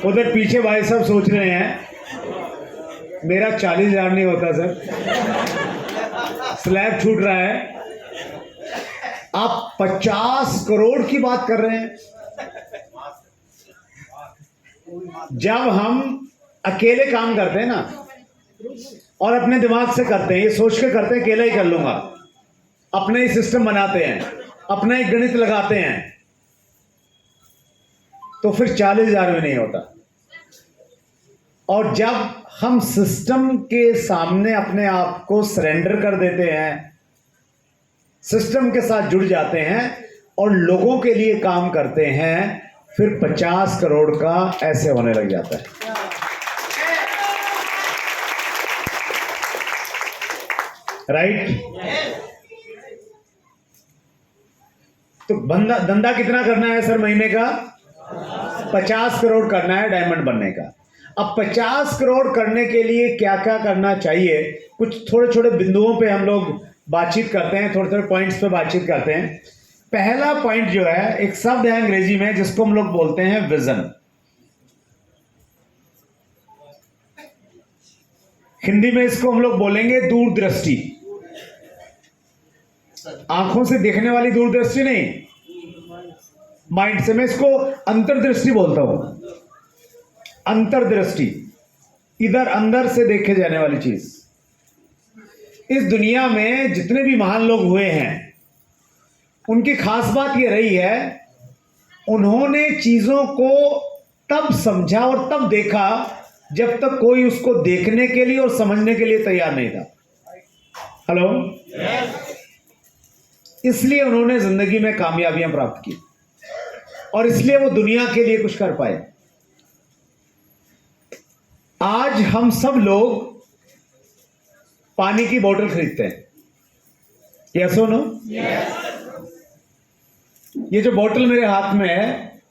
उधर पीछे भाई साहब सोच रहे हैं मेरा 40,000 नहीं होता सर, स्लैब छूट रहा है। आप 50 करोड़ की बात कर रहे हैं। जब हम अकेले काम करते हैं ना और अपने दिमाग से करते हैं, ये सोच के करते हैं अकेला ही कर लूंगा, अपने ही सिस्टम बनाते हैं, अपना ही गणित लगाते हैं, तो फिर 40,000 में नहीं होता। और जब हम सिस्टम के सामने अपने आप को सरेंडर कर देते हैं, सिस्टम के साथ जुड़ जाते हैं और लोगों के लिए काम करते हैं, फिर 50 करोड़ का ऐसे होने लग जाता है। राइट? तो धंधा कितना करना है सर महीने का? 50 करोड़ करना है डायमंड बनने का। अब 50 करोड़ करने के लिए क्या क्या करना चाहिए, कुछ थोड़े छोटे बिंदुओं पे हम लोग बातचीत करते हैं, थोड़े थोड़े पॉइंट्स पे बातचीत करते हैं। पहला पॉइंट जो है, एक शब्द है अंग्रेजी में जिसको हम लोग बोलते हैं विजन। हिंदी में इसको हम लोग बोलेंगे दूरदृष्टि। आंखों से देखने वाली दूरदृष्टि नहीं, माइंड से। मैं इसको अंतर्दृष्टि बोलता हूं। अंतर्दृष्टि, इधर अंदर से देखे जाने वाली चीज। इस दुनिया में जितने भी महान लोग हुए हैं, उनकी खास बात यह रही है, उन्होंने चीजों को तब समझा और तब देखा जब तक कोई उसको देखने के लिए और समझने के लिए तैयार नहीं था। हेलो? इसलिए उन्होंने जिंदगी में कामयाबियां प्राप्त की और इसलिए वो दुनिया के लिए कुछ कर पाए। आज हम सब लोग पानी की बोतल खरीदते हैं, यस और नो? ये जो बोतल मेरे हाथ में है,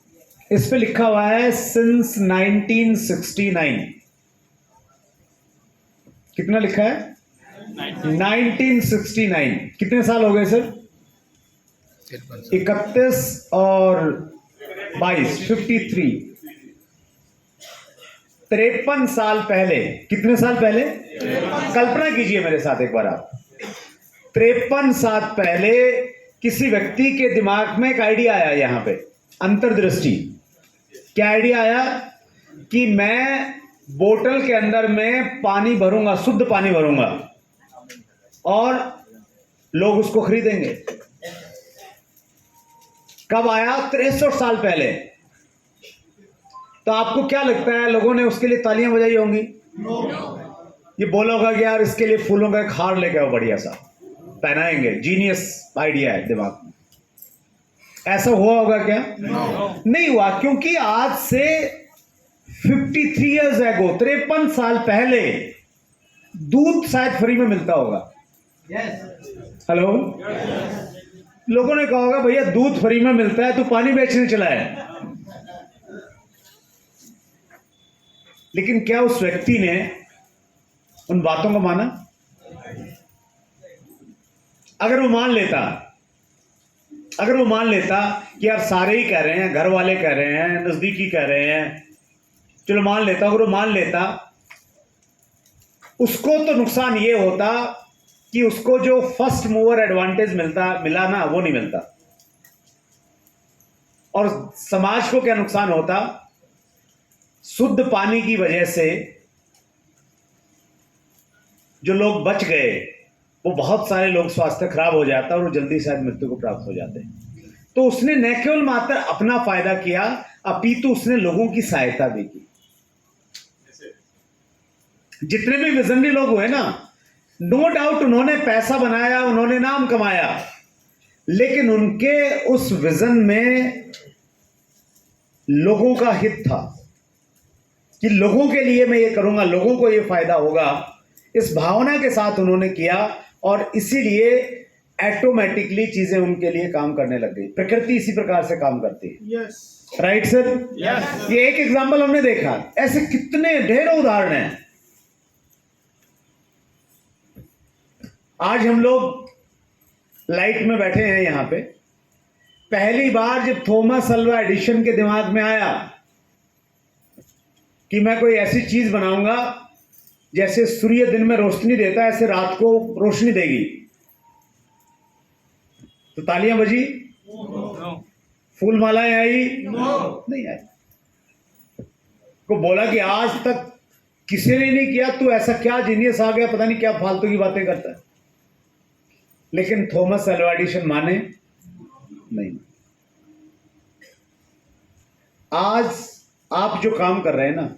इस पे लिखा हुआ है सिंस 1969। कितना लिखा है? 1969। कितने साल हो गए सर? 31 और 22, 53। 53 साल पहले। कितने साल पहले? कल्पना कीजिए मेरे साथ एक बार आप। 53 साल पहले किसी व्यक्ति के दिमाग में एक आइडिया आया, यहां पे अंतर्दृष्टि। क्या आइडिया आया? कि मैं बोतल के अंदर में पानी भरूंगा, शुद्ध पानी भरूंगा और लोग उसको खरीदेंगे। कब आया? 63 साल पहले। तो आपको क्या लगता है, लोगों ने उसके लिए तालियां बजाई होंगी? ये बोला होगा कि यार इसके लिए फूलों का एक हार लेके आओ, बढ़िया सा पहनाएंगे, जीनियस आइडिया है दिमाग में। ऐसा हुआ होगा क्या? नहीं हुआ, क्योंकि आज से 53 ईयर्स एगो, 53 साल पहले दूध शायद फ्री में मिलता होगा। हेलो? लोगों ने कहा होगा भैया दूध फ्री में मिलता है तो पानी बेचने चला है। लेकिन क्या उस व्यक्ति ने उन बातों को माना? अगर वो मान लेता कि यार सारे ही कह रहे हैं, घर वाले कह रहे हैं, नजदीकी कह रहे हैं, चलो मान लेता, अगर वो मान लेता, उसको तो नुकसान ये होता कि उसको जो फर्स्ट मूवर एडवांटेज मिला ना, वो नहीं मिलता। और समाज को क्या नुकसान होता? शुद्ध पानी की वजह से जो लोग बच गए, वो बहुत सारे लोग स्वास्थ्य खराब हो जाता और वो जल्दी शायद मृत्यु को प्राप्त हो जाते। तो उसने न केवल मात्र अपना फायदा किया, अपितु उसने लोगों की सहायता भी की। जितने भी विजनरी लोग हुए ना, नो डाउट उन्होंने पैसा बनाया, उन्होंने नाम कमाया, लेकिन उनके उस विजन में लोगों का हित था कि लोगों के लिए मैं ये करूंगा, लोगों को ये फायदा होगा। इस भावना के साथ उन्होंने किया और इसीलिए ऑटोमेटिकली चीजें उनके लिए काम करने लग गई। प्रकृति इसी प्रकार से काम करती है। Right sir? ये एक एग्जांपल हमने देखा, ऐसे कितने ढेरों उदाहरण हैं। आज हम लोग लाइट में बैठे हैं यहां पे। पहली बार जब थॉमस अल्वा एडिशन के दिमाग में आया कि मैं कोई ऐसी चीज बनाऊंगा जैसे सूर्य दिन में रोशनी देता है ऐसे रात को रोशनी देगी। तो तालियां बजी? फूल मालाएं आई? नहीं आई। को बोला कि आज तक किसी ने नहीं किया, तू ऐसा क्या जीनियस आ गया, पता नहीं क्या फालतू की बातें करता है। लेकिन थॉमस अल्वा एडिसन माने नहीं। आज आप जो काम कर रहे हैं ना,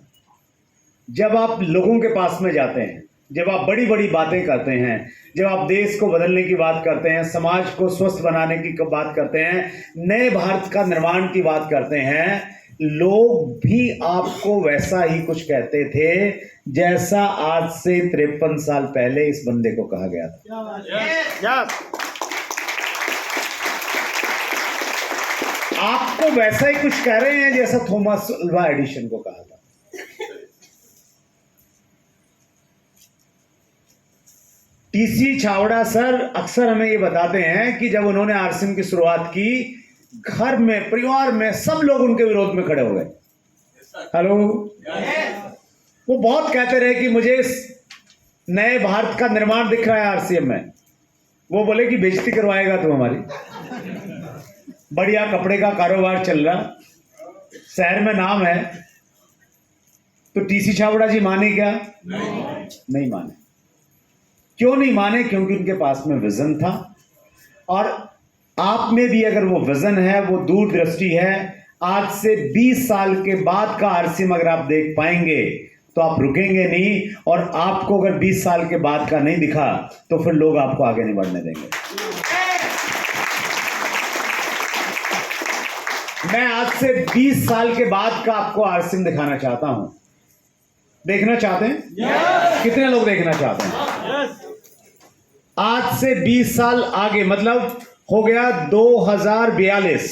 जब आप लोगों के पास में जाते हैं, जब आप बड़ी बड़ी बातें करते हैं, जब आप देश को बदलने की बात करते हैं, समाज को स्वस्थ बनाने की बात करते हैं, नए भारत का निर्माण की बात करते हैं, लोग भी आपको वैसा ही कुछ कहते थे जैसा आज से 53 साल पहले इस बंदे को कहा गया था। आपको वैसा ही कुछ कह रहे हैं जैसा थॉमस अल्वा एडिसन को कहा था। टीसी छावड़ा सर अक्सर हमें ये बताते हैं कि जब उन्होंने आरसीएम की शुरुआत की, घर में, परिवार में सब लोग उनके विरोध में खड़े हो गए। हेलो, वो बहुत कहते रहे कि मुझे इस नए भारत का निर्माण दिख रहा है आरसीएम में। वो बोले कि बेइज्जती करवाएगा तू हमारी, बढ़िया कपड़े का कारोबार चल रहा, शहर में नाम है। तो टीसी छावड़ा जी माने क्या? नहीं माने। क्यों नहीं माने? क्योंकि उनके पास में विजन था। और आप में भी अगर वो विजन है, वो दूरदृष्टि है, आज से 20 साल के बाद का आरसीएम अगर आप देख पाएंगे तो आप रुकेंगे नहीं। और आपको अगर 20 साल के बाद का नहीं दिखा तो फिर लोग आपको आगे नहीं बढ़ने देंगे। मैं आज से 20 साल के बाद का आपको आरसीएम दिखाना चाहता हूं। देखना चाहते हैं? कितने लोग देखना चाहते हैं? आज से 20 साल आगे, मतलब हो गया 2042।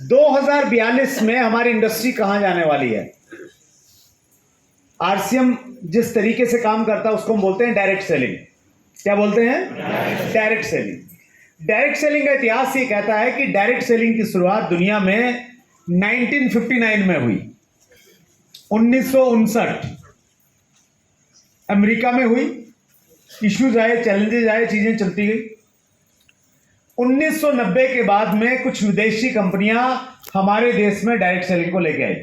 2042 में हमारी इंडस्ट्री कहां जाने वाली है? आरसीएम जिस तरीके से काम करता है उसको हम बोलते हैं डायरेक्ट सेलिंग। क्या बोलते हैं? Direct selling. डायरेक्ट सेलिंग का इतिहास ये कहता है कि डायरेक्ट सेलिंग की शुरुआत दुनिया में 1959 में हुई। 1959 अमेरिका में हुई। इश्यूज आए, चैलेंजेस आए, चीजें चलती गई। 1990 के बाद में कुछ विदेशी कंपनियां हमारे देश में डायरेक्ट सेलिंग को लेके आई।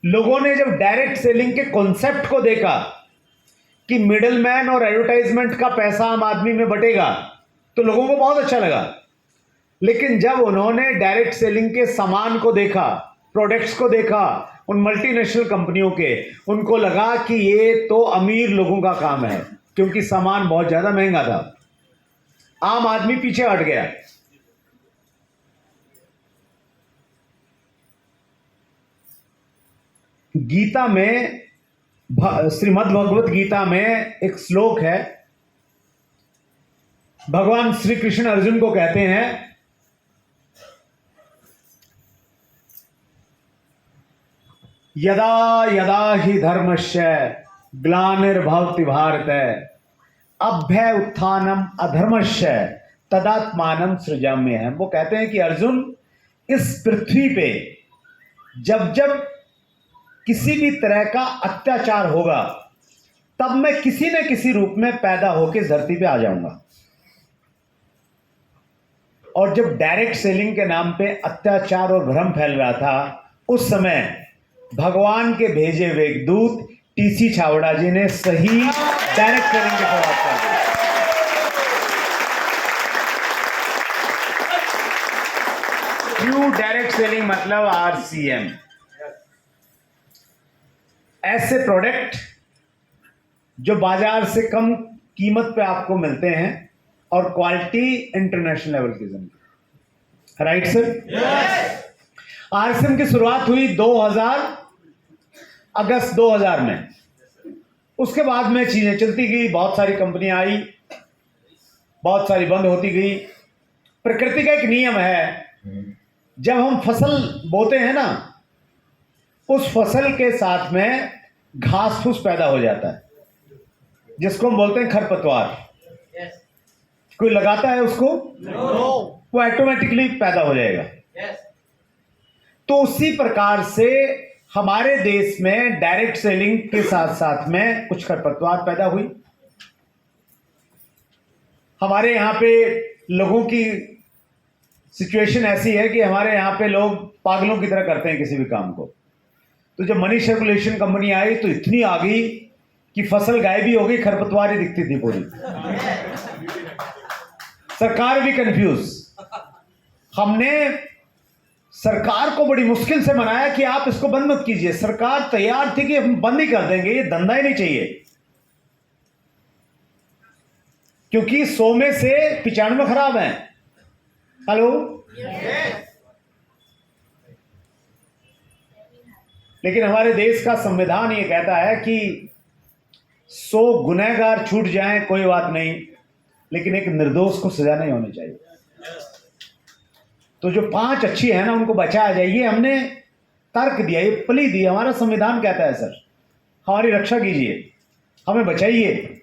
लोगों ने जब डायरेक्ट सेलिंग के कॉन्सेप्ट को देखा कि मिडलमैन और एडवर्टाइजमेंट का पैसा आम आदमी में बटेगा, तो लोगों को बहुत अच्छा लगा। लेकिन जब उन्होंने डायरेक्ट सेलिंग के सामान को देखा, प्रोडक्ट्स को देखा, उन मल्टीनेशनल कंपनियों के, उनको लगा कि ये तो अमीर लोगों का काम है, क्योंकि सामान बहुत ज्यादा महंगा था। आम आदमी पीछे हट गया। गीता में, श्रीमद् भगवत गीता में एक श्लोक है। भगवान श्री कृष्ण अर्जुन को कहते हैं, यदा यदा हि धर्मस्य ग्लानिर्भवति भारत अभ्य उत्थानम अधर्मस्य तदात्मानं सृजाम्यहम्। वो कहते हैं कि अर्जुन, इस पृथ्वी पे जब जब किसी भी तरह का अत्याचार होगा, तब मैं किसी न किसी रूप में पैदा होकर इस धरती पे आ जाऊंगा। और जब डायरेक्ट सेलिंग के नाम पे अत्याचार और भ्रम फैल रहा था, उस समय भगवान के भेजे हुए एक दूत टीसी छावड़ा जी ने सही डायरेक्ट सेलिंग की शुरुआत कर दी। ट्रू डायरेक्ट सेलिंग मतलब आरसीएम। ऐसे प्रोडक्ट जो बाजार से कम कीमत पे आपको मिलते हैं और क्वालिटी इंटरनेशनल लेवल की जमीन। Right sir? आरसीएम की शुरुआत हुई 2000 अगस्त 2000 में। उसके बाद में चीजें चलती गई, बहुत सारी कंपनियां आई, बहुत सारी बंद होती गई। प्रकृति का एक नियम है, जब हम फसल बोते हैं ना, उस फसल के साथ में घास फूस पैदा हो जाता है, जिसको हम बोलते हैं खरपतवार। कोई लगाता है उसको? वो ऑटोमेटिकली पैदा हो जाएगा। तो उसी प्रकार से हमारे देश में डायरेक्ट सेलिंग के साथ साथ में कुछ खरपतवार पैदा हुई। हमारे यहां पे लोगों की सिचुएशन ऐसी है कि हमारे यहां पे लोग पागलों की तरह करते हैं किसी भी काम को। तो जब मनी सर्कुलेशन कंपनी आई तो इतनी आ गई कि फसल गायब ही हो गई, खरपतवार ही दिखती थी पूरी। सरकार भी कंफ्यूज। हमने सरकार को बड़ी मुश्किल से मनाया कि आप इसको बंद मत कीजिए। सरकार तैयार थी कि हम बंद ही कर देंगे, ये धंधा ही नहीं चाहिए, क्योंकि 100 में से 95 खराब हैं। हेलो, लेकिन हमारे देश का संविधान ये कहता है कि 100 गुनहगार छूट जाएं कोई बात नहीं, लेकिन एक निर्दोष को सजा नहीं होनी चाहिए। तो जो 5 अच्छी है ना, उनको बचाया जाए, ये हमने तर्क दिया, ये प्ली दी। हमारा संविधान कहता है सर, हमारी रक्षा कीजिए, हमें बचाइए।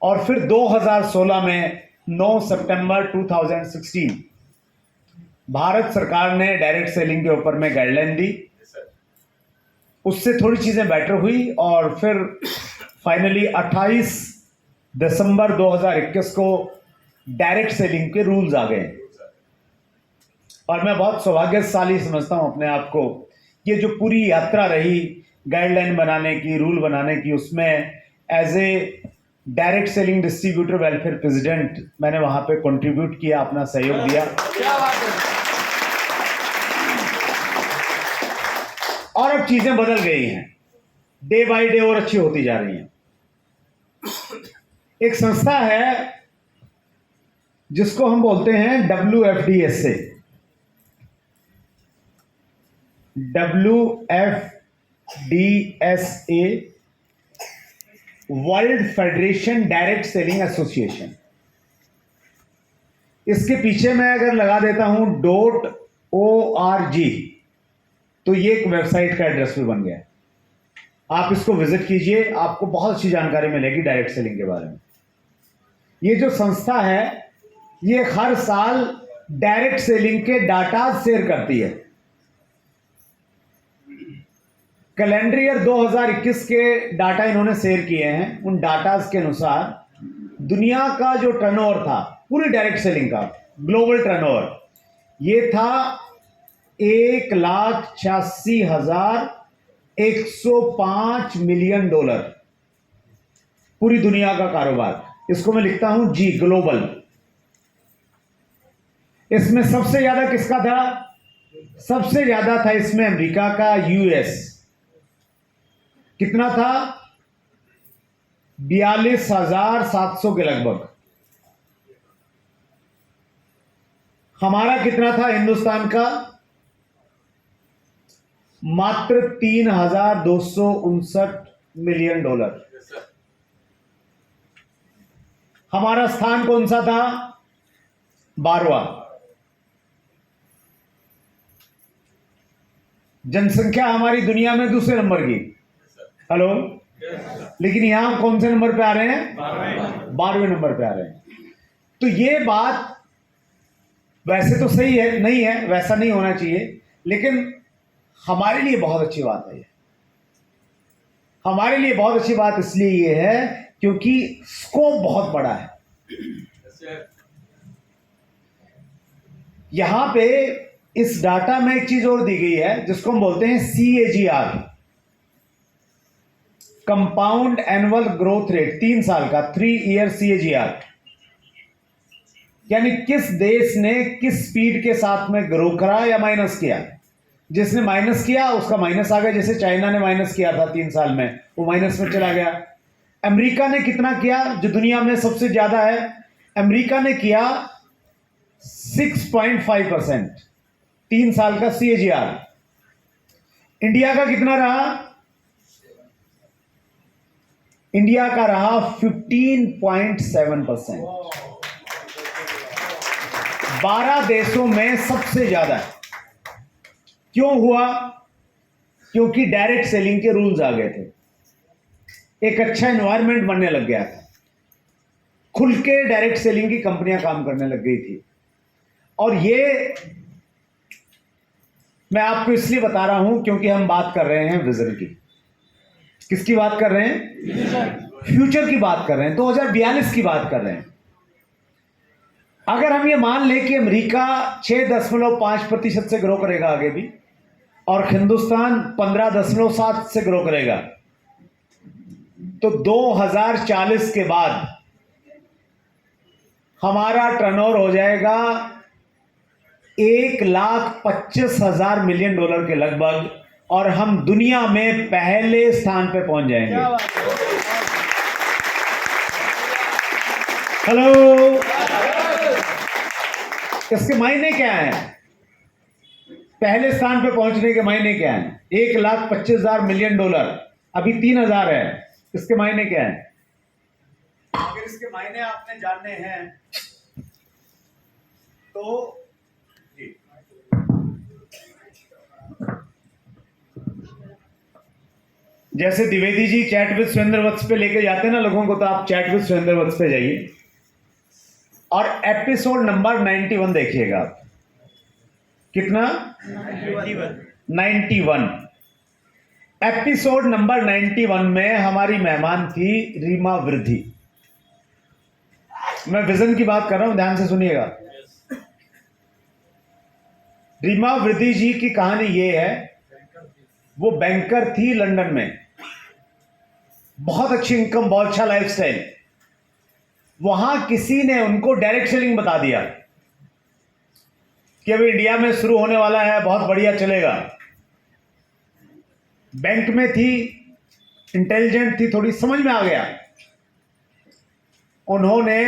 और फिर 2016 में 9 सितंबर 2016 भारत सरकार ने डायरेक्ट सेलिंग के ऊपर में गाइडलाइन दी। उससे थोड़ी चीजें बेटर हुई और फिर फाइनली 28 दिसंबर 2021 को डायरेक्ट सेलिंग के रूल्स आ गए। और मैं बहुत सौभाग्यशाली समझता हूं अपने आप को। ये जो पूरी यात्रा रही गाइडलाइन बनाने की, रूल बनाने की, उसमें as a direct selling distributor welfare president मैंने वहां पे कंट्रीब्यूट किया, अपना सहयोग दिया। क्या बात है। और अब चीजें बदल गई हैं, डे बाय डे और अच्छी होती जा रही हैं। एक संस्था है जिसको हम बोलते हैं WFDSA, world federation direct selling association. इसके पीछे मैं अगर लगा देता हूं .org तो ये एक वेबसाइट का एड्रेस भी बन गया है। आप इसको विजिट कीजिए, आपको बहुत अच्छी जानकारी मिलेगी डायरेक्ट सेलिंग के बारे में। ये जो संस्था है ये हर साल डायरेक्ट सेलिंग के डाटा शेयर करती है। कैलेंडर ईयर 2021 के डाटा इन्होंने शेयर किए हैं। उन डाटाज के अनुसार दुनिया का जो टर्नओवर था पूरी डायरेक्ट सेलिंग का, ग्लोबल टर्नओवर, ये था $1,86,105 मिलियन। पूरी दुनिया का कारोबार, इसको मैं लिखता हूं जी, ग्लोबल। इसमें सबसे ज्यादा किसका था? सबसे ज्यादा था इसमें अमेरिका का, यूएस। कितना था? 42,700 के लगभग। हमारा कितना था हिंदुस्तान का? मात्र $3,259 मिलियन। हमारा स्थान कौन सा था? 12वां। जनसंख्या हमारी दुनिया में दूसरे नंबर की। हेलो, लेकिन यहां कौन से नंबर पे आ रहे हैं? 12वें नंबर पे आ रहे हैं। तो ये बात वैसे तो सही है, नहीं है, वैसा नहीं होना चाहिए, लेकिन हमारे लिए बहुत अच्छी बात है। हमारे लिए बहुत अच्छी बात इसलिए ये है क्योंकि स्कोप बहुत बड़ा है। यहां पे इस डाटा में एक चीज और दी गई है जिसको हम बोलते हैं CAGR, compound annual growth rate, 3 साल का, 3 ईयर CAGR। यानी किस देश ने किस स्पीड के साथ में ग्रो करा या माइनस किया। जिसने माइनस किया उसका माइनस आ गया, जैसे चाइना ने माइनस किया था 3 साल में, वो माइनस में चला गया। अमेरिका ने कितना किया, जो दुनिया में सबसे ज्यादा है? अमेरिका ने किया 6.5%, 3 साल का CAGR। इंडिया का कितना रहा? इंडिया का रहा 15.7%। 12 देशों में सबसे ज्यादा है। क्यों हुआ? क्योंकि डायरेक्ट सेलिंग के रूल्स आ गए थे, एक अच्छा एनवायरनमेंट बनने लग गया था, खुल के डायरेक्ट सेलिंग की कंपनियां काम करने लग गई थी। और ये मैं आपको इसलिए बता रहा हूं क्योंकि हम बात कर रहे हैं विजन की। किसकी बात कर रहे हैं? फ्यूचर की बात कर रहे हैं, 2042 की बात कर रहे हैं। अगर हम ये मान लें कि अमेरिका 6.5% से ग्रो करेगा आगे भी, और हिंदुस्तान 15.7 से ग्रो करेगा, तो 2040 के बाद हमारा टर्नओवर हो जाएगा $1,25,000 मिलियन के लगभग, और हम दुनिया में पहले स्थान पे पहुंच जाएंगे। हेलो, इसके मायने क्या है? पहले स्थान पे पहुंचने के मायने क्या है? $1,25,000 मिलियन, अभी 3,000 है। इसके मायने क्या है? अगर इसके मायने आपने जानने हैं तो जैसे द्विवेदी जी चैट विद सुरेंद्र वत्स पे लेके जाते हैं ना लोगों को, तो आप चैट विद सुरेंद्र वत्स पे जाइए और एपिसोड नंबर 91 देखिएगा। कितना? 91। एपिसोड नंबर 91 में हमारी मेहमान थी रीमा वृद्धि। मैं विजन की बात कर रहा हूं, ध्यान से सुनिएगा। रीमा वृद्धि जी की कहानी यह है, वो बैंकर थी लंदन में, बहुत अच्छी इनकम, बहुत अच्छा लाइफस्टाइल। वहां किसी ने उनको डायरेक्ट सेलिंग बता दिया कि अभी इंडिया में शुरू होने वाला है, बहुत बढ़िया चलेगा। बैंक में थी, इंटेलिजेंट थी, थोड़ी समझ में आ गया। उन्होंने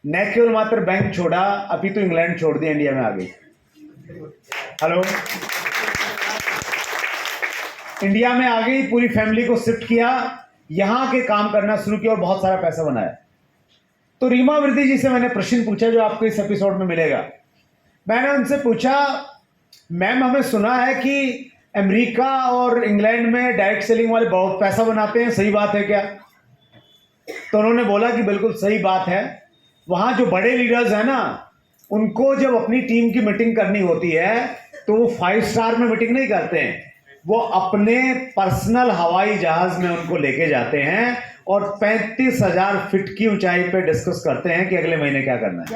न केवल मात्र बैंक छोड़ा, अभी तो इंग्लैंड छोड़ दिया, इंडिया में आ गई। हेलो, इंडिया में आ गई, पूरी फैमिली को शिफ्ट किया, यहां के काम करना शुरू किया और बहुत सारा पैसा बनाया। तो रीमा वृद्धि जी से मैंने प्रश्न पूछा जो आपको इस एपिसोड में मिलेगा। मैंने उनसे पूछा, मैम हमें सुना है कि अमेरिका और इंग्लैंड में डायरेक्ट सेलिंग वाले बहुत पैसा बनाते हैं, सही बात है क्या? तो उन्होंने बोला कि बिल्कुल सही बात है। वहां जो बड़े लीडर्स हैं ना, उनको जब अपनी टीम की मीटिंग करनी होती है तो वो 5 स्टार में मीटिंग नहीं करते हैं, वो अपने पर्सनल हवाई जहाज में उनको लेके जाते हैं और 35,000 फीट की ऊंचाई पे डिस्कस करते हैं कि अगले महीने क्या करना है।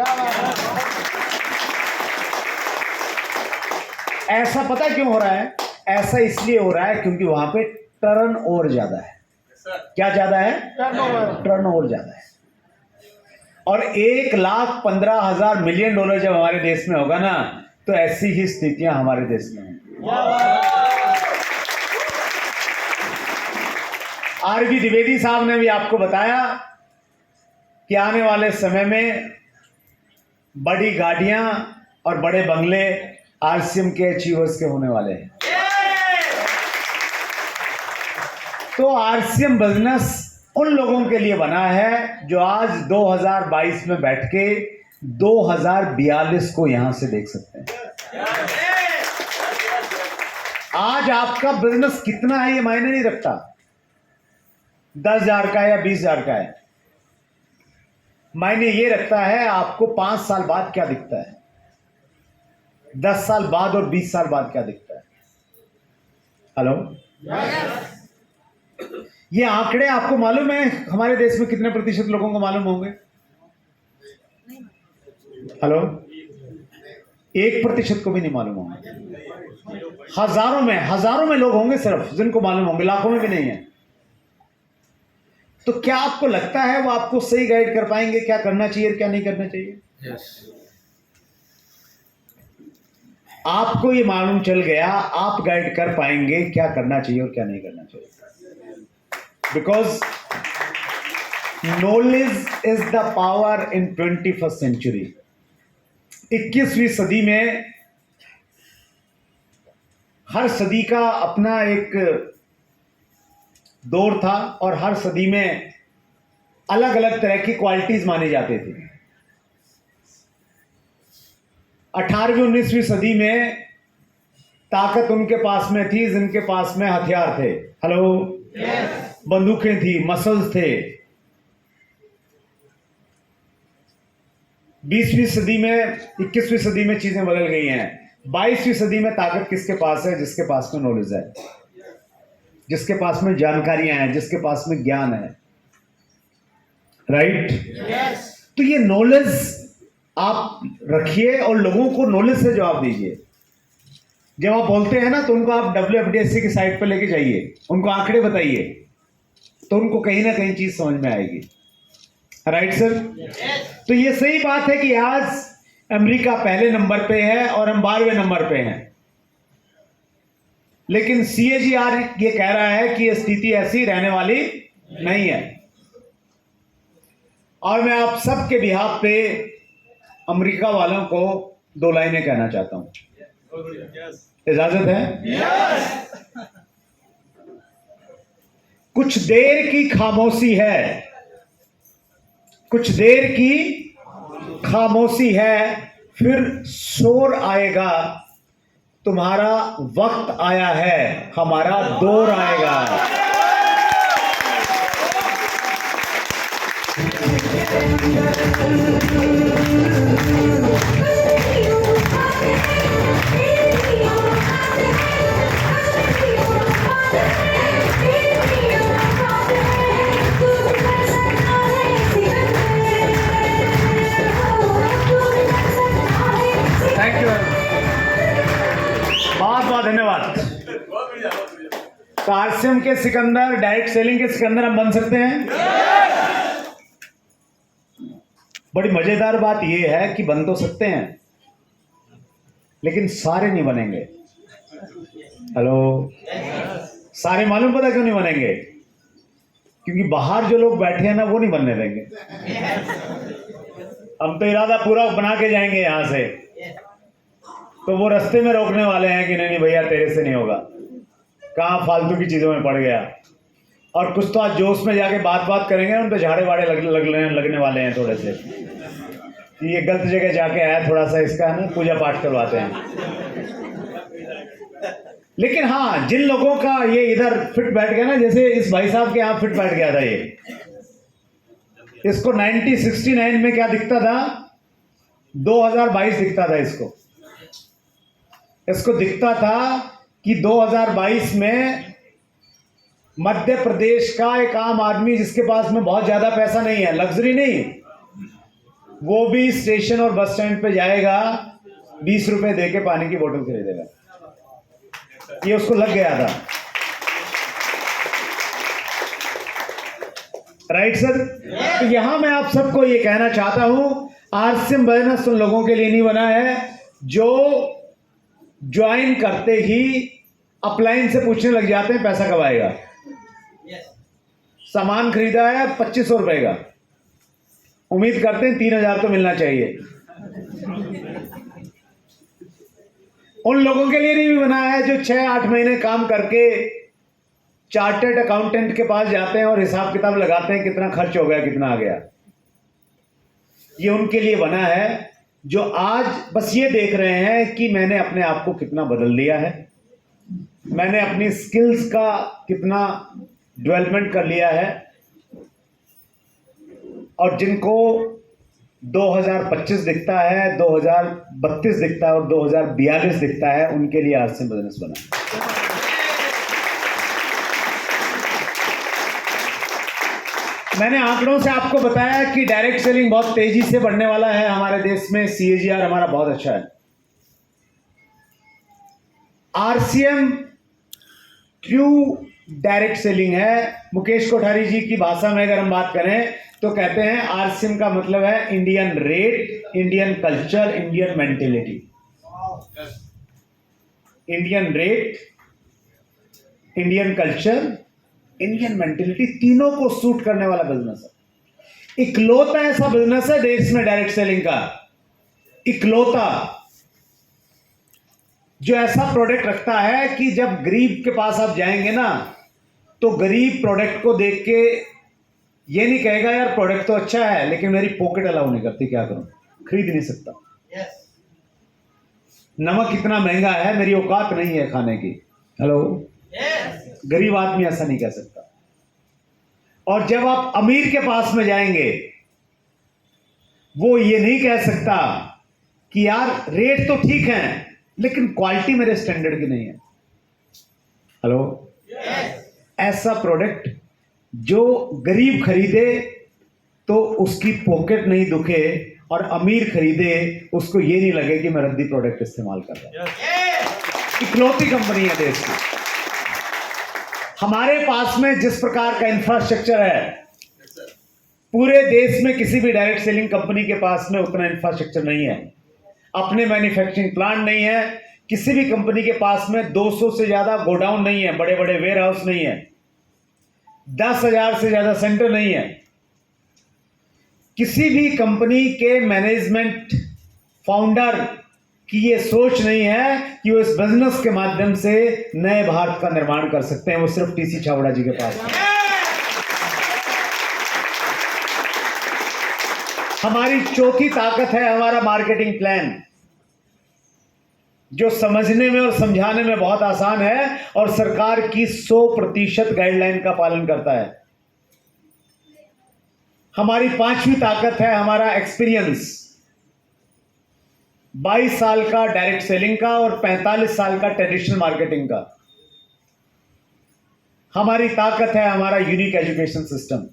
ऐसा पता क्यों हो रहा है? ऐसा इसलिए हो रहा है क्योंकि वहां पे टर्न ओवर ज्यादा है। क्या ज्यादा है? टर्न ओवर ज्यादा है। और $1,15,000 मिलियन जब हमारे देश में होगा ना, तो ऐसी ही स्थितियां हमारे देश में होंगी। आर.बी. द्विवेदी साहब ने भी आपको बताया कि आने वाले समय में बड़ी गाड़ियां और बड़े बंगले आरसीएम के अचीवर्स के होने वाले हैं। तो आरसीएम बिजनेस उन लोगों के लिए बना है जो आज 2022 में बैठ के 2042 को यहां से देख सकते हैं। आज आपका बिजनेस कितना है ये मायने नहीं रखता, 10,000 का है या 20,000 का है। मायने ये रखता है आपको 5 साल बाद क्या दिखता है, 10 साल बाद और 20 साल बाद क्या दिखता है। हेलो, ये आंकड़े आपको मालूम है हमारे देश में कितने प्रतिशत लोगों को मालूम होंगे? हेलो, 1% को भी नहीं मालूम होंगे। हजारों में लोग होंगे सिर्फ जिनको मालूम होंगे, लाखों में भी नहीं है। तो क्या आपको लगता है वो आपको सही गाइड कर पाएंगे क्या करना चाहिए और क्या नहीं करना चाहिए? yes. आपको ये मालूम चल गया, आप गाइड कर पाएंगे क्या करना चाहिए और क्या नहीं करना चाहिए। Because knowledge is the power in 21st century. 21वीं सदी में हर सदी का अपना एक दौर था और हर सदी में अलग अलग तरह की क्वालिटीज मानी जाती थी। 18वीं 19वीं सदी में ताकत उनके पास में थी जिनके पास में हथियार थे। Hello, yes. बंदूकें थी, मसल्स थे। 20वीं सदी में 21वीं सदी में चीजें बदल गई हैं। 22वीं सदी में ताकत किसके पास है? जिसके पास में नॉलेज है, जिसके पास में जानकारियां हैं, जिसके पास में ज्ञान है। राइट? तो ये नॉलेज आप रखिए और लोगों को नॉलेज से जवाब दीजिए। जब आप बोलते हैं ना तो उनको आप WFDSC की साइट पर लेके जाइए, उनको आंकड़े बताइए, तो उनको कहीं ना कहीं चीज समझ में आएगी। Right sir? तो ये सही बात है कि आज अमेरिका पहले नंबर पे है और हम 12वें नंबर पे हैं, लेकिन CAGR ये कह रहा है कि ये स्थिति ऐसी रहने वाली नहीं है। और मैं आप सबके बिहाफ पे अमेरिका वालों को 2 लाइनें कहना चाहता हूं। इजाजत है? कुछ देर की खामोशी है, कुछ देर की खामोशी है, फिर शोर आएगा। तुम्हारा वक्त आया है, हमारा दौर आएगा। थैंक यू, बहुत बहुत धन्यवाद। तो RCM के सिकंदर, डायरेक्ट सेलिंग के सिकंदर हम बन सकते हैं। बड़ी मजेदार बात यह है कि बन तो सकते हैं, लेकिन सारे नहीं बनेंगे। हेलो, सारे मालूम पता क्यों नहीं बनेंगे? क्योंकि बाहर जो लोग बैठे हैं ना, वो नहीं बनने देंगे। हम तो इरादा पूरा बना के जाएंगे यहां से, तो वो रास्ते में रोकने वाले हैं कि नहीं नहीं भैया तेरे से नहीं होगा, कहाँ फालतू की चीजों में पड़ गया। और कुछ तो आज जोश में जाके बात करेंगे, उन पे झाड़े वाड़े लगने वाले हैं थोड़े से, ये गलत जगह जाके आया, थोड़ा सा इसका ना पूजा पाठ करवाते हैं। लेकिन हाँ, जिन लोगों का ये इधर फिट बैठ गया ना, जैसे इस भाई साहब के यहाँ फिट बैठ गया था, ये इसको 1969 में क्या दिखता था, 2022 दिखता था। इसको दिखता था कि 2022 में मध्य प्रदेश का एक आम आदमी जिसके पास में बहुत ज्यादा पैसा नहीं है, लग्जरी नहीं, वो भी स्टेशन और बस स्टैंड पे जाएगा, 20 रुपए दे के पानी की बोतल खरीदेगा। ये उसको लग गया था। Right sir? तो यहां मैं आप सबको ये कहना चाहता हूं, RCM बिजनेस उन लोगों के लिए नहीं बना है जो ज्वाइन करते ही अपलाइन से पूछने लग जाते हैं पैसा कब आएगा। सामान खरीदा है 2500 रुपए का, उम्मीद करते हैं 3000 तो मिलना चाहिए। उन लोगों के लिए नहीं बना है जो 6-8 महीने काम करके चार्टर्ड अकाउंटेंट के पास जाते हैं और हिसाब किताब लगाते हैं कितना खर्च हो गया, कितना आ गया। ये उनके लिए बना है जो आज बस ये देख रहे हैं कि मैंने अपने आप को कितना बदल दिया है, मैंने अपनी स्किल्स का कितना डेवलपमेंट कर लिया है। और जिनको 2025 दिखता है, 2032 दिखता है और 2042 दिखता है, उनके लिए RCM बिजनेस बना। मैंने आंकड़ों से आपको बताया कि डायरेक्ट सेलिंग बहुत तेजी से बढ़ने वाला है हमारे देश में। CAGR हमारा बहुत अच्छा है। RCM ट्रू डायरेक्ट सेलिंग है। मुकेश कोठारी जी की भाषा में अगर हम बात करें तो कहते हैं RCM का मतलब है Indian rate, Indian culture, Indian mentality. Indian rate, Indian culture, Indian mentality, तीनों को सूट करने वाला बिजनेस है। इकलौता ऐसा बिजनेस है देश में डायरेक्ट सेलिंग का, इकलौता जो ऐसा प्रोडक्ट रखता है कि जब गरीब के पास आप जाएंगे ना, तो गरीब प्रोडक्ट को देख के ये नहीं कहेगा यार प्रोडक्ट तो अच्छा है लेकिन मेरी पॉकेट अलाउ नहीं करती, क्या करूं, खरीद नहीं सकता। नमक इतना महंगा है, मेरी औकात नहीं है खाने की। हेलो, गरीब आदमी ऐसा नहीं कह सकता। और जब आप अमीर के पास में जाएंगे, वो ये नहीं कह सकता कि यार रेट तो ठीक है लेकिन क्वालिटी मेरे स्टैंडर्ड की नहीं है। हेलो, ऐसा प्रोडक्ट जो गरीब खरीदे तो उसकी पॉकेट नहीं दुखे और अमीर खरीदे उसको ये नहीं लगे कि मैं रद्दी प्रोडक्ट इस्तेमाल कर रहा हूं। इकलौती कंपनी है देश की। हमारे पास में जिस प्रकार का इंफ्रास्ट्रक्चर है, पूरे देश में किसी भी डायरेक्ट सेलिंग कंपनी के पास में उतना इंफ्रास्ट्रक्चर नहीं है। अपने मैन्युफैक्चरिंग प्लांट नहीं है। किसी भी कंपनी के पास में 200 से ज्यादा गोडाउन नहीं है, बड़े बड़े वेयर हाउस नहीं है, 10,000 से ज्यादा सेंटर नहीं है। किसी भी कंपनी के मैनेजमेंट फाउंडर की ये सोच नहीं है कि वो इस बिजनेस के माध्यम से नए भारत का निर्माण कर सकते हैं। वो सिर्फ टीसी छाबड़ा जी के पास है। हमारी चौथी ताकत है हमारा मार्केटिंग प्लान, जो समझने में और समझाने में बहुत आसान है और सरकार की 100% गाइडलाइन का पालन करता है। हमारी पांचवी ताकत है हमारा एक्सपीरियंस, 22 साल का डायरेक्ट सेलिंग का और 45 साल का ट्रेडिशनल मार्केटिंग का। हमारी ताकत है हमारा यूनिक एजुकेशन सिस्टम।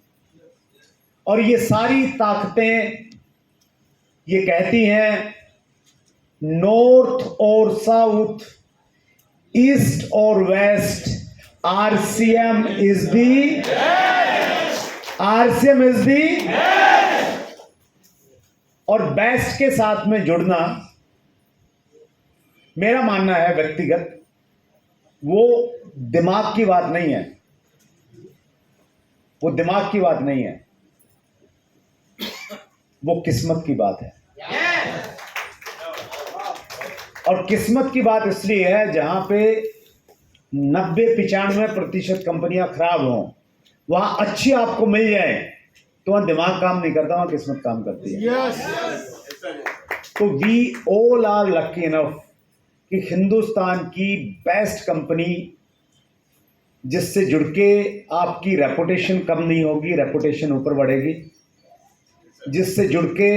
और ये सारी ताकतें ये कहती हैं, नॉर्थ और साउथ, ईस्ट और वेस्ट, आरसीएम इज दी और बेस्ट के साथ में जुड़ना मेरा मानना है व्यक्तिगत, वो दिमाग की बात नहीं है। वो दिमाग की बात नहीं है, वो किस्मत की बात है। और किस्मत की बात इसलिए है जहां पे 90-95% कंपनियां खराब हों, वहां अच्छी आपको मिल जाए तो वहां दिमाग काम नहीं करता, वहां किस्मत काम करती है। तो we all are lucky enough कि हिंदुस्तान की बेस्ट कंपनी जिससे जुड़ के आपकी रेपुटेशन कम नहीं होगी, रेपुटेशन ऊपर बढ़ेगी, जिससे जुड़ के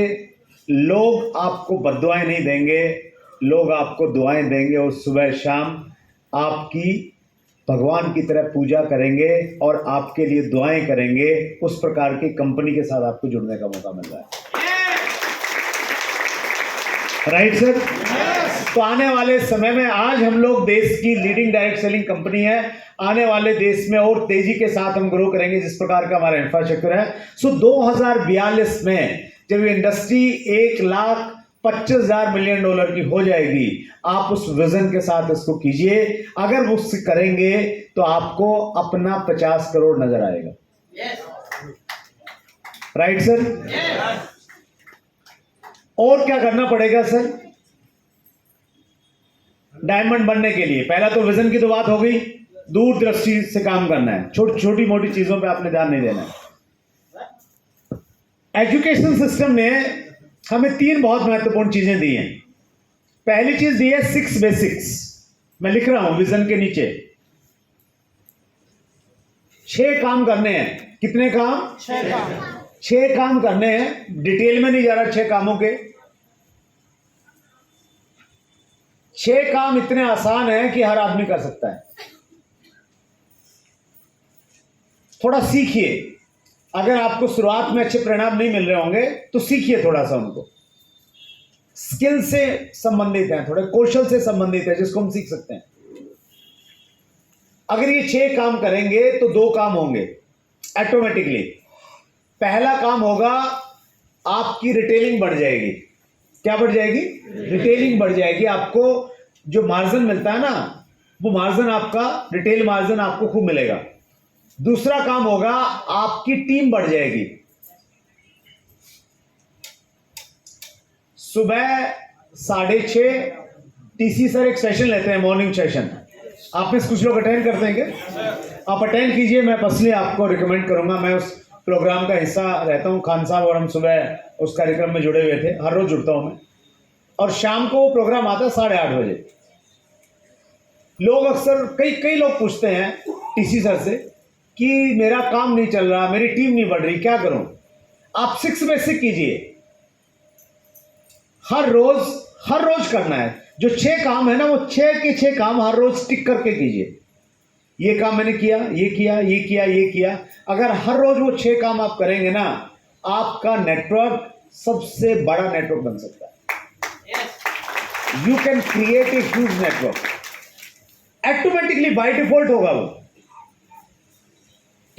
लोग आपको बद्दुआएं नहीं देंगे, लोग आपको दुआएं देंगे और सुबह शाम आपकी भगवान की तरह पूजा करेंगे और आपके लिए दुआएं करेंगे। उस प्रकार की कंपनी के साथ आपको जुड़ने का मौका मिल रहा है। Right sir? तो आने वाले समय में, आज हम लोग देश की लीडिंग डायरेक्ट सेलिंग कंपनी है, आने वाले देश में और तेजी के साथ हम ग्रो करेंगे जिस प्रकार का हमारा इंफ्रास्ट्रक्चर है। सो 2042 में जब ये इंडस्ट्री 1,25,000 मिलियन डॉलर की हो जाएगी, आप उस विजन के साथ इसको कीजिए। अगर वो उससे करेंगे तो आपको अपना 50 करोड़ नजर आएगा। Right sir? और क्या करना पड़ेगा सर डायमंड बनने के लिए? पहला तो विजन की तो बात हो गई, दूरदृष्टि से काम करना है, छोटी मोटी चीजों पे आपने ध्यान नहीं देना है। एजुकेशन सिस्टम ने हमें 3 बहुत महत्वपूर्ण चीजें दी हैं। पहली चीज दी है 6 बेसिक्स, मैं लिख रहा हूं विजन के नीचे। 6 काम करने हैं। कितने काम? 6 काम करने हैं। डिटेल में नहीं जा रहा 6 कामों के। 6 काम इतने आसान हैं कि हर आदमी कर सकता है। थोड़ा सीखिए। अगर आपको शुरुआत में अच्छे परिणाम नहीं मिल रहे होंगे तो सीखिए थोड़ा सा उनको। स्किल से संबंधित है, थोड़े कौशल से संबंधित है जिसको हम सीख सकते हैं। अगर ये 6 काम करेंगे तो 2 काम होंगे ऑटोमेटिकली। पहला काम होगा, आपकी रिटेलिंग बढ़ जाएगी। क्या बढ़ जाएगी? रिटेलिंग बढ़ जाएगी। आपको जो मार्जिन मिलता है ना, वो मार्जिन आपका, रिटेल मार्जिन आपको खूब मिलेगा। दूसरा काम होगा, आपकी टीम बढ़ जाएगी। सुबह 6:30 टीसी सर एक सेशन लेते हैं, मॉर्निंग सेशन। आप में से कुछ लोग अटेंड करते हैं क्या? आप अटेंड कीजिए, मैं पर्सनली आपको रिकमेंड करूंगा। मैं उस प्रोग्राम का हिस्सा रहता हूं। खान साहब और हम सुबह उस कार्यक्रम में जुड़े हुए थे, हर रोज जुड़ता हूं मैं। और शाम को वो प्रोग्राम आता है 8:30 बजे। लोग अक्सर कई लोग पूछते हैं टीसी सर से कि मेरा काम नहीं चल रहा, मेरी टीम नहीं बढ़ रही, क्या करूं? आप 6 बेसिक कीजिए। हर रोज करना है। जो 6 काम है ना, वो 6 के 6 काम हर रोज टिक करके कीजिए। ये काम मैंने किया, ये किया, ये किया, ये किया। अगर हर रोज वो 6 काम आप करेंगे ना, आपका नेटवर्क सबसे बड़ा नेटवर्क बन सकता है। You can create a huge network. Automatically by default होगा वो,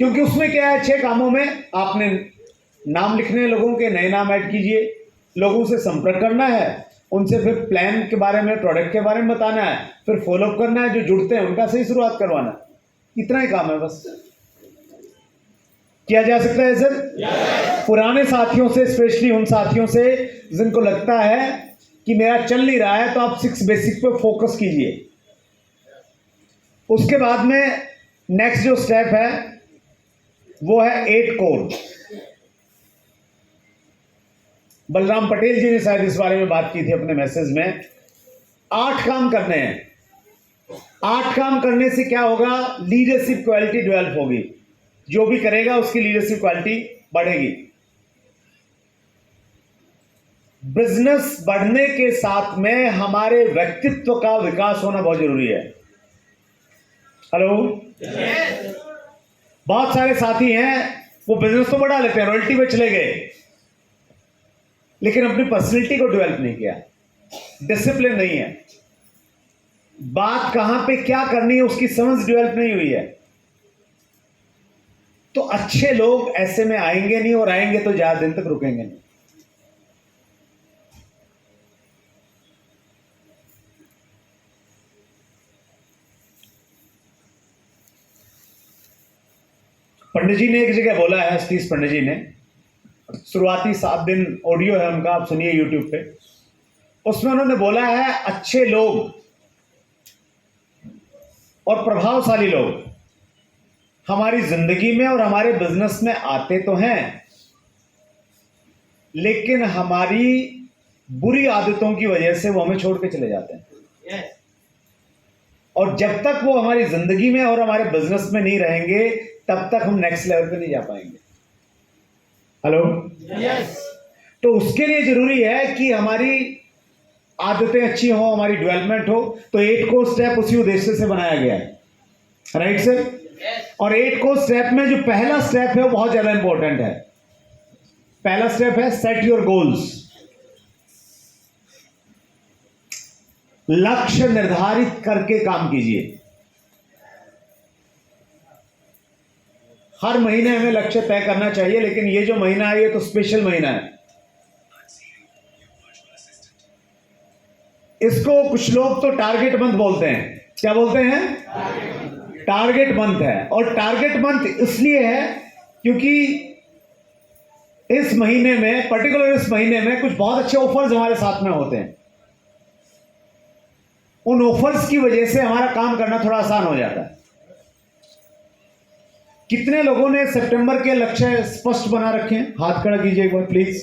क्योंकि उसमें क्या है, 6 कामों में आपने नाम लिखने, लोगों के नए नाम ऐड कीजिए, लोगों से संपर्क करना है, उनसे फिर प्लान के बारे में, प्रोडक्ट के बारे में बताना है, फिर फॉलोअप करना है, जो जुड़ते हैं उनका सही शुरुआत करवाना। इतना ही काम है बस। किया जा सकता है सर। पुराने साथियों से, स्पेशली उन साथियों से जिनको लगता है कि मेरा चल नहीं रहा है, तो आप 6 बेसिक पे फोकस कीजिए। उसके बाद में नेक्स्ट जो स्टेप है वो है 8 कोर। बलराम पटेल जी ने शायद इस बारे में बात की थी अपने मैसेज में। 8 काम करने हैं। 8 काम करने से क्या होगा, लीडरशिप क्वालिटी डेवलप होगी। जो भी करेगा उसकी लीडरशिप क्वालिटी बढ़ेगी। बिजनेस बढ़ने के साथ में हमारे व्यक्तित्व का विकास होना बहुत जरूरी है। हेलो, बहुत सारे साथी हैं, वो बिजनेस तो बढ़ा लेते हैं, रॉयल्टी में चले गए, लेकिन अपनी पर्सनैलिटी को डेवलप नहीं किया, डिसिप्लिन नहीं है, बात कहां पे क्या करनी है उसकी समझ डेवलप नहीं हुई है। तो अच्छे लोग ऐसे में आएंगे नहीं, और आएंगे तो ज्यादा दिन तक रुकेंगे नहीं। पंडित जी ने एक जगह बोला है, सतीश पंडित जी ने, शुरुआती 7 दिन ऑडियो है उनका, आप सुनिए यूट्यूब पे। उसमें उन्होंने बोला है, अच्छे लोग और प्रभावशाली लोग हमारी जिंदगी में और हमारे बिजनेस में आते तो हैं, लेकिन हमारी बुरी आदतों की वजह से वो हमें छोड़ के चले जाते हैं। और जब तक वो हमारी जिंदगी में और हमारे बिजनेस में नहीं रहेंगे, तब तक हम नेक्स्ट लेवल पे नहीं जा पाएंगे। हेलो, तो उसके लिए जरूरी है कि हमारी आदतें अच्छी हो, हमारी डेवलपमेंट हो। तो 8 कोर स्टेप उसी उद्देश्य से बनाया गया है, राइट सर। और 8 कोर स्टेप में जो पहला स्टेप है वो बहुत ज्यादा इंपॉर्टेंट है। पहला स्टेप है सेट योर गोल्स। लक्ष्य निर्धारित करके काम कीजिए। हर महीने हमें लक्ष्य तय करना चाहिए, लेकिन ये जो महीना है ये तो स्पेशल महीना है। इसको कुछ लोग तो टारगेट मंथ बोलते हैं। क्या बोलते हैं? टारगेट मंथ है। और टारगेट मंथ इसलिए है क्योंकि इस महीने में, पर्टिकुलर इस महीने में कुछ बहुत अच्छे ऑफर्स हमारे साथ में होते हैं। उन ऑफर्स की वजह से हमारा काम करना थोड़ा आसान हो जाता है। कितने लोगों ने सितंबर के लक्ष्य स्पष्ट बना रखे हैं? हाथ खड़ा कीजिए एक बार प्लीज।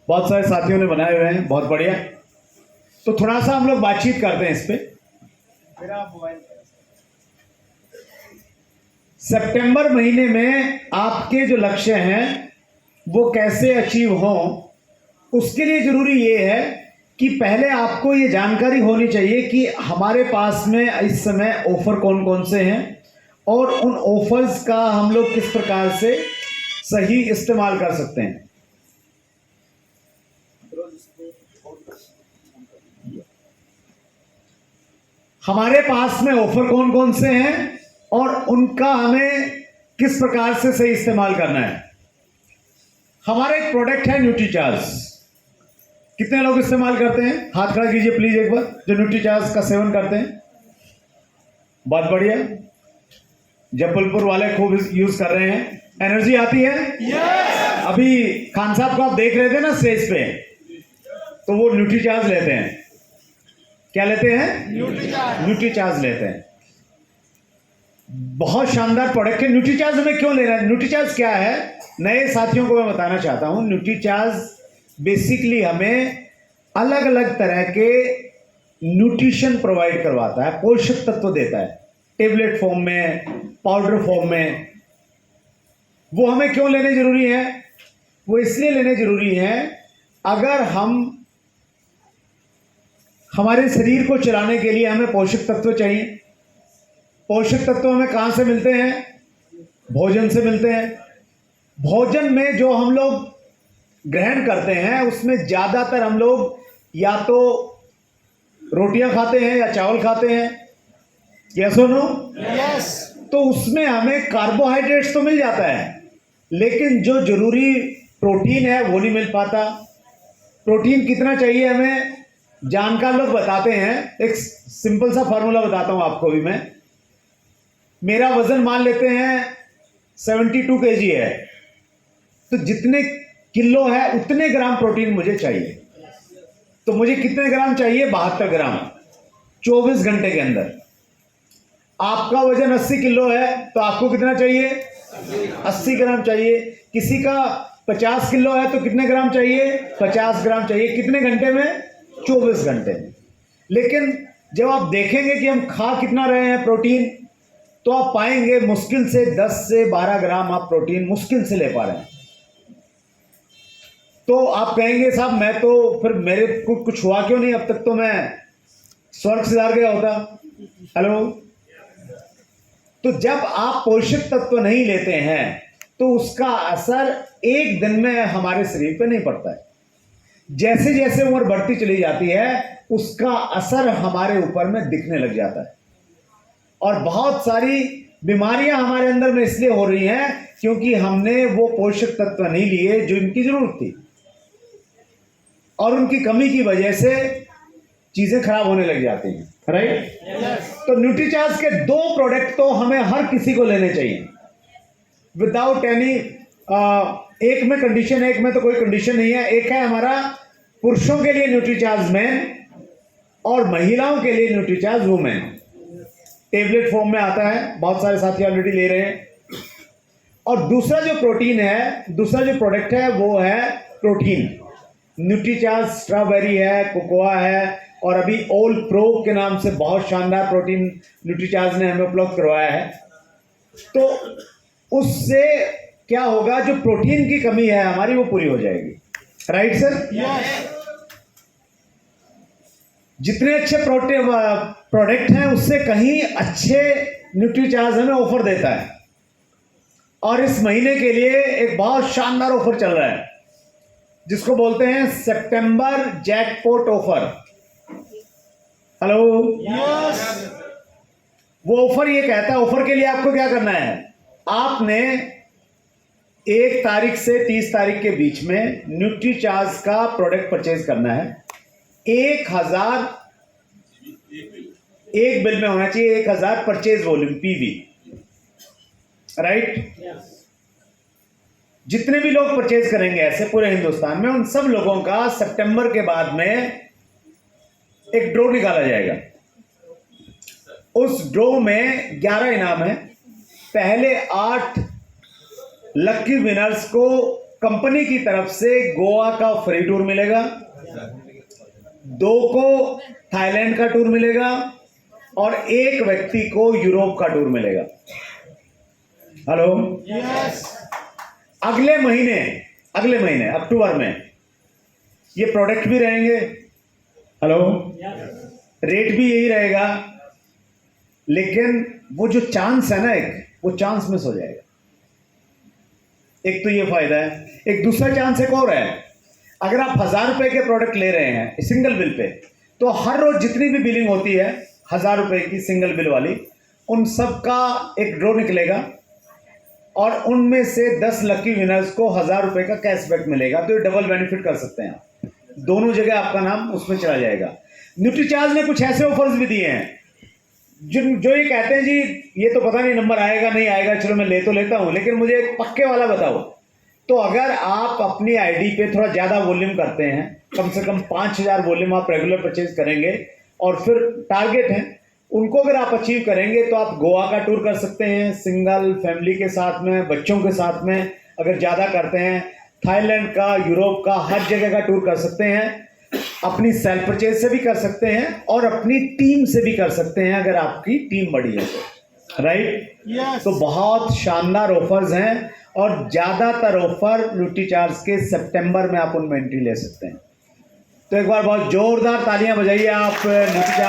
बहुत सारे साथियों ने बनाए हुए हैं, बहुत बढ़िया। तो थोड़ा सा हम लोग बातचीत करते हैं इस पे। मेरा मोबाइल, सितंबर महीने में आपके जो लक्ष्य हैं वो कैसे अचीव हों, उसके लिए जरूरी ये है कि पहले आपको ये जानकारी होनी चाहिए कि हमारे पास में इस समय ऑफर कौन कौन से हैं और उन ऑफर्स का हम लोग किस प्रकार से सही इस्तेमाल कर सकते हैं। हमारे पास में ऑफर कौन कौन से हैं और उनका हमें किस प्रकार से सही इस्तेमाल करना है। हमारा एक प्रोडक्ट है न्यूट्रीचार्ज। कितने लोग इस्तेमाल करते हैं? हाथ खड़ा कीजिए प्लीज एक बार, जो न्यूट्रीचार्ज का सेवन करते हैं। बहुत बढ़िया, जबलपुर वाले खूब यूज कर रहे हैं। एनर्जी आती है? yes! अभी खान साहब को आप देख रहे थे ना स्टेज पे, तो वो न्यूट्रीचार्ज लेते हैं। क्या लेते हैं? न्यूट्रीचार्ज लेते हैं। बहुत शानदार प्रोडक्ट है। न्यूट्रीचार्ज हमें क्यों लेना है? न्यूट्रीचार्ज क्या है, नए साथियों को मैं बताना चाहता हूं। न्यूट्रीचार्ज बेसिकली हमें अलग अलग तरह के न्यूट्रिशन प्रोवाइड करवाता है, पोषक तत्व देता है, टेबलेट फॉर्म में, पाउडर फॉर्म में। वो हमें क्यों लेने जरूरी है? वो इसलिए लेने जरूरी है, अगर हम हमारे शरीर को चलाने के लिए हमें पोषक तत्व चाहिए। पोषक तत्व हमें कहाँ से मिलते हैं? भोजन से मिलते हैं। भोजन में जो हम लोग ग्रहण करते हैं उसमें ज़्यादातर हम लोग या तो रोटियां खाते हैं या चावल खाते हैं। यस और नो? यस। तो उसमें हमें कार्बोहाइड्रेट्स तो मिल जाता है, लेकिन जो जरूरी प्रोटीन है वो नहीं मिल पाता। प्रोटीन कितना चाहिए हमें? जानकार लोग बताते हैं, एक सिंपल सा फॉर्मूला बताता हूं आपको भी मैं। मेरा वजन मान लेते हैं 72 kg है, तो जितने किलो है उतने ग्राम प्रोटीन मुझे चाहिए। तो मुझे कितने ग्राम चाहिए? 72 ग्राम 24 घंटे के अंदर। आपका वजन 80 किलो है तो आपको कितना चाहिए? 80 ग्राम चाहिए। किसी का 50 किलो है तो कितने ग्राम चाहिए? 50 ग्राम चाहिए। कितने घंटे में? 24 घंटे में। लेकिन जब आप देखेंगे कि हम खा कितना रहे हैं प्रोटीन, तो आप पाएंगे मुश्किल से 10 से 12 ग्राम आप प्रोटीन मुश्किल से ले पा रहे हैं। तो आप कहेंगे साहब मैं तो फिर मेरे को कुछ हुआ क्यों नहीं, अब तक तो मैं स्वर्ग सिधार गया होता। हेलो। तो जब आप पोषक तत्व नहीं लेते हैं तो उसका असर एक दिन में हमारे शरीर पे नहीं पड़ता है। जैसे जैसे उम्र बढ़ती चली जाती है उसका असर हमारे ऊपर में दिखने लग जाता है, और बहुत सारी बीमारियां हमारे अंदर में इसलिए हो रही हैं क्योंकि हमने वो पोषक तत्व नहीं लिए जो इनकी जरूरत थी, और उनकी कमी की वजह से चीजें खराब होने लग जाती हैं। राइट? तो न्यूट्रीचार्ज के 2 प्रोडक्ट तो हमें हर किसी को लेने चाहिए विदाउट एनी, एक में कंडीशन है, एक में तो कोई कंडीशन नहीं है। एक है हमारा पुरुषों के लिए न्यूट्रीचार्ज मैन और महिलाओं के लिए न्यूट्रीचार्ज वुमेन। टेबलेट फॉर्म में आता है, बहुत सारे साथी ऑलरेडी ले रहे हैं। और दूसरा जो प्रोटीन है, दूसरा जो प्रोडक्ट है वो है प्रोटीन। न्यूट्रीचार्ज स्ट्रॉबेरी है, कोकोआ है, और अभी ओल प्रो के नाम से बहुत शानदार प्रोटीन न्यूट्रीचार्ज ने हमें उपलब्ध करवाया है। तो उससे क्या होगा, जो प्रोटीन की कमी है हमारी वो पूरी हो जाएगी। Right sir? जितने अच्छे प्रोडक्ट हैं उससे कहीं अच्छे न्यूट्रीचार्ज हमें ऑफर देता है, और इस महीने के लिए एक बहुत शानदार ऑफर चल रहा है जिसको बोलते हैं सितंबर जैकपॉट ऑफर। हेलो। यस। वो ऑफर ये कहता है, ऑफर के लिए आपको क्या करना है, आपने 1 तारीख से 30 तारीख के बीच में न्यूट्रीचार्ज का प्रोडक्ट परचेज करना है। 1000 एक बिल में होना चाहिए, 1000 परचेज वॉल्यूम पीवी। राइट? जितने भी लोग परचेज करेंगे ऐसे पूरे हिंदुस्तान में, उन सब लोगों का सितंबर के बाद में एक ड्रॉ निकाला जाएगा। उस ड्रॉ में 11 इनाम है। पहले 8 लकी विनर्स को कंपनी की तरफ से गोवा का फ्री टूर मिलेगा, 2 को थाईलैंड का टूर मिलेगा, और 1 व्यक्ति को यूरोप का टूर मिलेगा। हेलो। यस। अगले महीने अक्टूबर में ये प्रोडक्ट भी रहेंगे। हेलो। रेट भी यही रहेगा, लेकिन वो जो चांस है ना, वो चांस मिस हो जाएगा। एक तो ये फायदा है। एक दूसरा चांस एक और है, अगर आप 1000 रुपए के प्रोडक्ट ले रहे हैं सिंगल बिल पे, तो हर रोज जितनी भी बिलिंग होती है 1000 रुपए की सिंगल बिल वाली, उन सब का एक ड्रॉ निकलेगा, और उनमें से 10 लकी विनर्स को 1000 रुपए का कैशबैक मिलेगा। तो ये डबल बेनिफिट कर सकते हैं आप, दोनों जगह आपका नाम उसमें चला जाएगा। न्यूट्रीचार्ज ने कुछ ऐसे ऑफर्स भी दिए हैं जो ये कहते हैं जी ये तो पता नहीं नंबर आएगा नहीं आएगा, चलो मैं ले तो लेता हूं, लेकिन मुझे एक पक्के वाला बताओ। तो अगर आप अपनी आईडी पे थोड़ा ज़्यादा वॉल्यूम करते हैं, कम से कम 5000 वॉल्यूम आप रेगुलर परचेज करेंगे, और फिर टारगेट है उनको अगर आप अचीव करेंगे, तो आप गोवा का टूर कर सकते हैं सिंगल, फैमिली के साथ में, बच्चों के साथ में। अगर ज़्यादा करते हैं थाईलैंड का, यूरोप का, हर जगह का टूर कर सकते हैं। अपनी सेल्फ परचेज से भी कर सकते हैं और अपनी टीम से भी कर सकते हैं अगर आपकी टीम बड़ी है तो। राइट? यस। तो बहुत शानदार ऑफर्स हैं, और ज़्यादातर ऑफर न्यूट्रीचार्ज के सितंबर में आप उनमें एंट्री ले सकते हैं। तो एक बार बहुत जोरदार तालियां बजाइए आप नीतिका